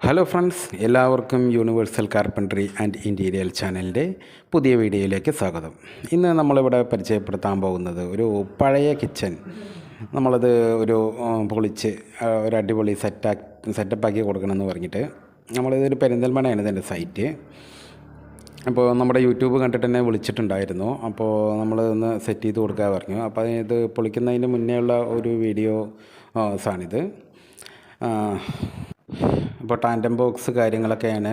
Hello friends, എല്ലാവർക്കും universal carpentry and interior ചാനലിൻ്റെ പുതിയ വീഡിയോയിലേക്ക് സ്വാഗതം. ഇന്ന് നമ്മളിവിടെ പരിചയപ്പെടുത്താൻ പോകുന്നത് ഒരു പഴയ കിച്ചൺ. നമ്മളത് പൊളിച്ച് ഒരു അടിപൊളി സെറ്റപ്പാക്കി കൊടുക്കണമെന്ന് പറഞ്ഞിട്ട് നമ്മളിതൊരു പെരിന്തൽമണ്ണയാണ് ഇതിൻ്റെ സൈറ്റ്. അപ്പോൾ നമ്മുടെ യൂട്യൂബ് കണ്ടിട്ട് തന്നെ വിളിച്ചിട്ടുണ്ടായിരുന്നു. അപ്പോൾ നമ്മളൊന്ന് സെറ്റ് ചെയ്ത് കൊടുക്കാൻ പറഞ്ഞു. അപ്പോൾ ഇത് പൊളിക്കുന്നതിന് മുന്നേ ഉള്ള ഒരു വീഡിയോസാണിത്. ഇപ്പോൾ ടാൻഡം ബോക്സ് കാര്യങ്ങളൊക്കെയാണ്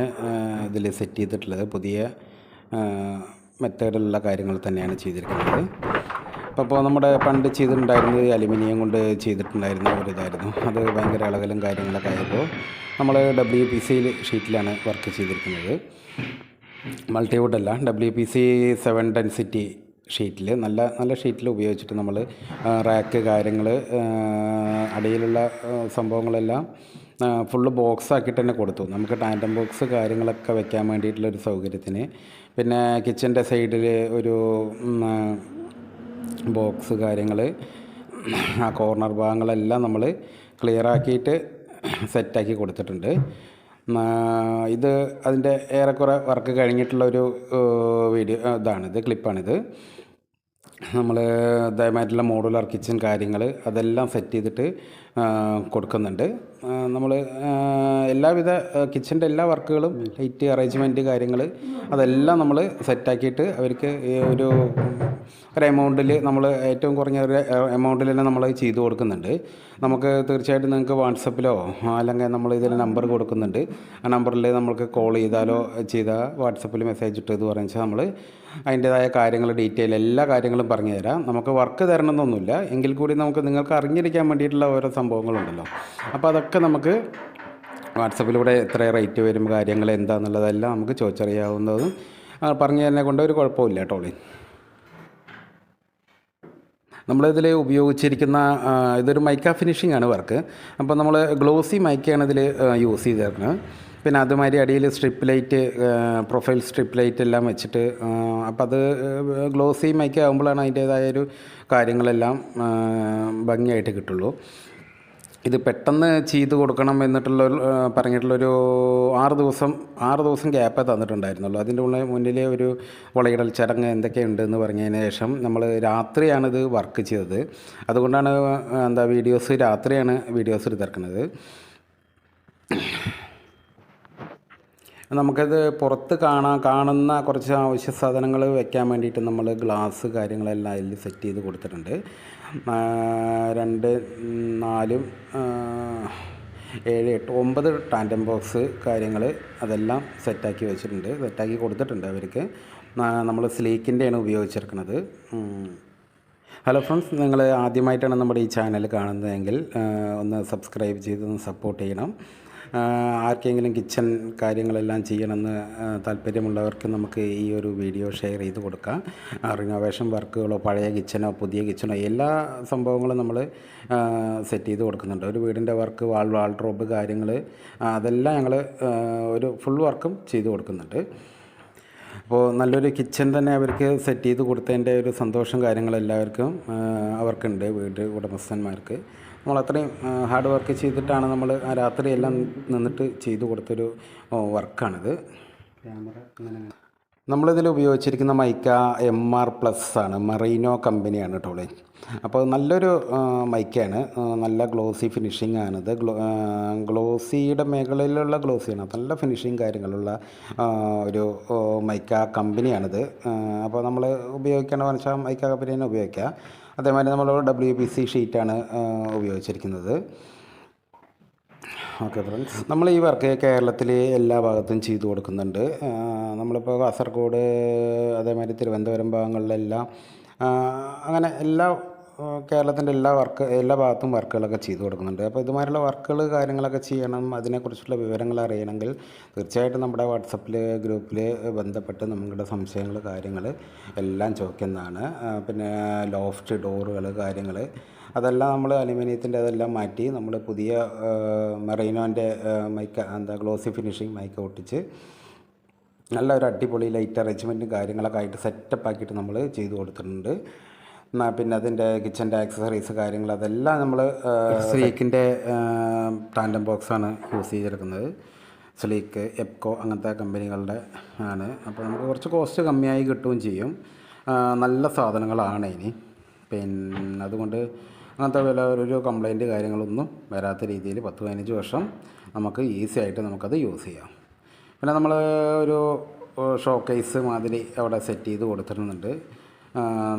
ഇതിൽ സെറ്റ് ചെയ്തിട്ടുള്ളത്. പുതിയ മെത്തേഡിലുള്ള കാര്യങ്ങൾ തന്നെയാണ് ചെയ്തിരിക്കുന്നത്. അപ്പോൾ നമ്മുടെ പണ്ട് ചെയ്തിട്ടുണ്ടായിരുന്നത് അലുമിനിയം കൊണ്ട് ചെയ്തിട്ടുണ്ടായിരുന്ന ഒരു ഇതായിരുന്നു. അത് ഭയങ്കര ഇളകലും കാര്യങ്ങളൊക്കെ ആയപ്പോൾ നമ്മൾ WPC ഷീറ്റിലാണ് വർക്ക് ചെയ്തിരിക്കുന്നത്. മൾട്ടിവുഡല്ല, WPC 7 ഡെൻസിറ്റി ഷീറ്റിൽ നല്ല ഷീറ്റിൽ ഉപയോഗിച്ചിട്ട് നമ്മൾ റാക്ക് കാര്യങ്ങൾ അടിയിലുള്ള സംഭവങ്ങളെല്ലാം ഫുള്ള് ബോക്സാക്കിയിട്ട് തന്നെ കൊടുത്തു. നമുക്ക് ടാൻഡം ബോക്സ് കാര്യങ്ങളൊക്കെ വെക്കാൻ വേണ്ടിയിട്ടുള്ളൊരു സൗകര്യത്തിന്. പിന്നെ കിച്ചൻ്റെ സൈഡിൽ ഒരു ബോക്സ് കാര്യങ്ങൾ, ആ കോർണർ ഭാഗങ്ങളെല്ലാം നമ്മൾ ക്ലിയറാക്കിയിട്ട് സെറ്റാക്കി കൊടുത്തിട്ടുണ്ട്. ഇത് അതിൻ്റെ ഏറെക്കുറെ വർക്ക് കഴിഞ്ഞിട്ടുള്ളൊരു ഇതാണിത്, ക്ലിപ്പാണിത്. നമ്മൾ ദയമായിട്ടുള്ള മോഡുലാർ കിച്ചൺ കാര്യങ്ങൾ അതെല്ലാം സെറ്റ് ചെയ്തിട്ട് കൊടുക്കുന്നുണ്ട്. നമ്മൾ എല്ലാവിധ കിച്ചൻ്റെ എല്ലാ വർക്കുകളും, ലൈറ്റ് അറേഞ്ച്മെൻറ്റ് കാര്യങ്ങൾ അതെല്ലാം നമ്മൾ സെറ്റാക്കിയിട്ട് അവർക്ക് ഒരു എമൗണ്ടിൽ, നമ്മൾ ഏറ്റവും കുറഞ്ഞ ഒരു എമൗണ്ടിൽ തന്നെ നമ്മൾ ചെയ്തു കൊടുക്കുന്നുണ്ട്. നമുക്ക് തീർച്ചയായിട്ടും നിങ്ങൾക്ക് വാട്സപ്പിലോ അല്ലെങ്കിൽ നമ്മൾ ഇതിൽ നമ്പർ കൊടുക്കുന്നുണ്ട്. ആ നമ്പറിൽ നമ്മൾക്ക് കോൾ ചെയ്താലോ ചെയ്താൽ വാട്സപ്പിൽ മെസ്സേജ് ഇട്ട് എന്ന് പറഞ്ഞാൽ നമ്മൾ അതിൻ്റേതായ കാര്യങ്ങൾ ഡീറ്റെയിൽ എല്ലാ കാര്യങ്ങളും പറഞ്ഞു തരാം. നമുക്ക് വർക്ക് തരണമെന്നൊന്നുമില്ല, എങ്കിൽ കൂടി നിങ്ങൾക്ക് അറിഞ്ഞിരിക്കാൻ വേണ്ടിയിട്ടുള്ള ഓരോ സംഭവങ്ങളുണ്ടല്ലോ. അപ്പോൾ അതൊക്കെ നമുക്ക് വാട്സപ്പിലൂടെ എത്ര റേറ്റ് വരും, കാര്യങ്ങൾ എന്താണെന്നുള്ളതെല്ലാം നമുക്ക് ചോദിച്ചറിയാവുന്നതും പറഞ്ഞു തരുന്നതിനെ കൊണ്ട് ഒരു കുഴപ്പമില്ല കേട്ടോ. നമ്മളിതിൽ ഉപയോഗിച്ചിരിക്കുന്ന ഇതൊരു മൈക്ക ഫിനിഷിംഗ് ആണ് വർക്ക്. അപ്പോൾ നമ്മൾ ഗ്ലോസി മൈക്കയാണ് ഇതിൽ യൂസ് ചെയ്തിരിക്കുന്നത്. പിന്നെ അതുമാതിരി അടിയിൽ strip light, profile strip light എല്ലാം വെച്ചിട്ട്, അപ്പം അത് ഗ്ലോസി മൈക്ക ആകുമ്പോഴാണ് അതിൻ്റേതായൊരു കാര്യങ്ങളെല്ലാം ഭംഗിയായിട്ട് കിട്ടുള്ളൂ. ഇത് പെട്ടെന്ന് ചെയ്ത് കൊടുക്കണം പറഞ്ഞിട്ടുള്ളൊരു 6 ദിവസം ഗ്യാപ്പേ തന്നിട്ടുണ്ടായിരുന്നുള്ളൂ. അതിൻ്റെ മുന്നിലെ ഒരു വളയിടൽ ചടങ്ങ് എന്തൊക്കെയുണ്ട് എന്ന് പറഞ്ഞതിന് ശേഷം നമ്മൾ രാത്രിയാണിത് വർക്ക് ചെയ്തത്. അതുകൊണ്ടാണ് രാത്രിയാണ് വീഡിയോസ് എടുത്തിരിക്കുന്നത്. നമുക്കത് പുറത്ത് കാണുന്ന കുറച്ച് ആവശ്യ സാധനങ്ങൾ വെക്കാൻ വേണ്ടിയിട്ട് നമ്മൾ ഗ്ലാസ് കാര്യങ്ങളെല്ലാം അതിൽ സെറ്റ് ചെയ്ത് കൊടുത്തിട്ടുണ്ട്. 2, 4, 7, 8, 9 ടാൻഡം ബോക്സ് കാര്യങ്ങൾ അതെല്ലാം സെറ്റാക്കി വെച്ചിട്ടുണ്ട്, സെറ്റാക്കി കൊടുത്തിട്ടുണ്ട് അവർക്ക്. നമ്മൾ സ്ലീക്കിൻ്റെയാണ് ഉപയോഗിച്ചിരിക്കുന്നത്. ഹലോ ഫ്രണ്ട്സ്, നിങ്ങൾ ആദ്യമായിട്ടാണ് നമ്മുടെ ഈ ചാനൽ കാണുന്നതെങ്കിൽ ഒന്ന് സബ്സ്ക്രൈബ് ചെയ്തൊന്ന് സപ്പോർട്ട് ചെയ്യണം. ആർക്കെങ്കിലും കിച്ചൺ കാര്യങ്ങളെല്ലാം ചെയ്യണമെന്ന് താല്പര്യമുള്ളവർക്ക് നമുക്ക് ഈ ഒരു വീഡിയോ ഷെയർ ചെയ്ത് കൊടുക്കാം. റിനോവേഷൻ വർക്കുകളോ പഴയ കിച്ചനോ പുതിയ കിച്ചനോ എല്ലാ സംഭവങ്ങളും നമ്മൾ സെറ്റ് ചെയ്ത് കൊടുക്കുന്നുണ്ട്. ഒരു വീടിൻ്റെ വർക്ക്, വാൾഡ്രോബ് കാര്യങ്ങൾ അതെല്ലാം ഞങ്ങൾ ഒരു ഫുൾ വർക്കും ചെയ്ത് കൊടുക്കുന്നുണ്ട്. അപ്പോൾ നല്ലൊരു കിച്ചൺ തന്നെ അവർക്ക് സെറ്റ് ചെയ്ത് കൊടുത്തതിൻ്റെ ഒരു സന്തോഷം കാര്യങ്ങളെല്ലാവർക്കും അവർക്കുണ്ട്, വീട് ഉടമസ്ഥന്മാർക്ക്. നമ്മളത്രയും ഹാർഡ് വർക്ക് ചെയ്തിട്ടാണ് നമ്മൾ ആ രാത്രിയെല്ലാം നിന്നിട്ട് ചെയ്തു കൊടുത്തൊരു വർക്കാണിത്. നമ്മളിതിൽ ഉപയോഗിച്ചിരിക്കുന്ന മൈക്ക MR+ ആണ്, മറീനോ കമ്പനിയാണ് കേട്ടോ. അപ്പോൾ നല്ലൊരു മൈക്കയാണ്, നല്ല ഗ്ലോസി ഫിനിഷിംഗ് ആണിത്. ഗ്ലോസിയുടെ മേഖലയിലുള്ള ഗ്ലോസിയാണ്, നല്ല ഫിനിഷിങ് കാര്യങ്ങളുള്ള ഒരു മൈക്ക കമ്പനിയാണിത്. അപ്പോൾ നമ്മൾ ഉപയോഗിക്കേണ്ടതെന്ന് വെച്ചാൽ മൈക്ക കമ്പനി തന്നെ ഉപയോഗിക്കുക. അതേമാതിരി നമ്മൾ WPC ഷീറ്റാണ് ഉപയോഗിച്ചിരിക്കുന്നത്. ഓക്കെ ഫ്രണ്ട്സ്, നമ്മൾ ഈ വർക്ക് കേരളത്തിൽ എല്ലാ ഭാഗത്തും ചെയ്തു കൊടുക്കുന്നുണ്ട്. നമ്മളിപ്പോൾ കാസർഗോഡ്, അതേമാതിരി തിരുവനന്തപുരം ഭാഗങ്ങളിലെല്ലാം അങ്ങനെ കേരളത്തിൻ്റെ എല്ലാ ഭാഗത്തും വർക്കുകളൊക്കെ ചെയ്തു കൊടുക്കുന്നുണ്ട്. അപ്പോൾ ഇതുമാതിരിയുള്ള വർക്കുകൾ കാര്യങ്ങളൊക്കെ ചെയ്യണം, അതിനെക്കുറിച്ചുള്ള വിവരങ്ങൾ അറിയണമെങ്കിൽ തീർച്ചയായിട്ടും നമ്മുടെ വാട്സപ്പിൽ ഗ്രൂപ്പിൽ ബന്ധപ്പെട്ട് നിങ്ങളുടെ സംശയങ്ങൾ കാര്യങ്ങൾ എല്ലാം ചോദിക്കുന്നതാണ്. പിന്നെ ലോഫ്റ്റ് ഡോറുകൾ കാര്യങ്ങൾ അതെല്ലാം നമ്മൾ അലുമിനിയത്തിൻ്റെ അതെല്ലാം മാറ്റി നമ്മൾ പുതിയ മെറീനോൻ്റെ ഗ്ലോസി ഫിനിഷിങ് മൈക്ക ഒട്ടിച്ച് നല്ലൊരു അടിപൊളി ലൈറ്റ് അറേഞ്ച്മെൻറ്റും കാര്യങ്ങളൊക്കെ ആയിട്ട് സെറ്റപ്പാക്കിയിട്ട് നമ്മൾ ചെയ്തു കൊടുത്തിട്ടുണ്ട്. പിന്നെ അതിൻ്റെ കിച്ചൻ്റെ ആക്സസറീസ് കാര്യങ്ങൾ അതെല്ലാം നമ്മൾ സ്ലീക്കിൻ്റെ ടാൻഡം ബോക്സാണ് യൂസ് ചെയ്തെടുക്കുന്നത്. സ്ലീക്ക്, എപ്കോ അങ്ങനത്തെ കമ്പനികളുടെ ആണ്. അപ്പോൾ നമുക്ക് കുറച്ച് കോസ്റ്റ് കമ്മിയായി കിട്ടുകയും ചെയ്യും. നല്ല സാധനങ്ങളാണ് ഇനി. പിന്നെ അതുകൊണ്ട് അങ്ങനത്തെ വില ഒരു കംപ്ലൈൻറ്റ് കാര്യങ്ങളൊന്നും വരാത്ത രീതിയിൽ 10-15 വർഷം നമുക്ക് ഈസി ആയിട്ട് നമുക്കത് യൂസ് ചെയ്യാം. പിന്നെ നമ്മൾ ഒരു ഷോക്കേസ് മാതിരി അവിടെ സെറ്റ് ചെയ്ത് കൊടുത്തിരുന്നുണ്ട്.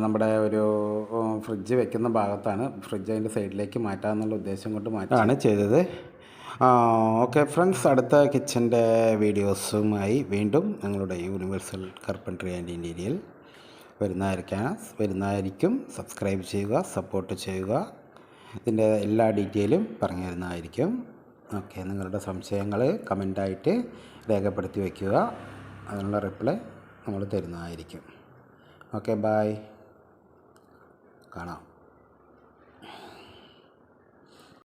നമ്മുടെ ഒരു ഫ്രിഡ്ജ് വെക്കുന്ന ഭാഗത്താണ്. ഫ്രിഡ്ജ് അതിൻ്റെ സൈഡിലേക്ക് മാറ്റാമെന്നുള്ള ഉദ്ദേശം കൊണ്ട് മാറ്റാണ് ചെയ്തത്. ഓക്കെ ഫ്രണ്ട്സ്, അടുത്ത കിച്ചൻ്റെ വീഡിയോസുമായി വീണ്ടും ഞങ്ങളുടെ യൂണിവേഴ്സൽ കാർപ്പൻട്രി ആൻഡ് ഇൻറ്റീരിയൽ വരുന്നതായിരിക്കും. സബ്സ്ക്രൈബ് ചെയ്യുക, സപ്പോർട്ട് ചെയ്യുക. ഇതിൻ്റെ എല്ലാ ഡീറ്റെയിലും പറഞ്ഞു തരുന്നതായിരിക്കും. ഓക്കെ, നിങ്ങളുടെ സംശയങ്ങൾ കമൻ്റായിട്ട് രേഖപ്പെടുത്തി വയ്ക്കുക. അതിനുള്ള റിപ്ലൈ നമ്മൾ തരുന്നതായിരിക്കും. Okay, bye. കാണാം.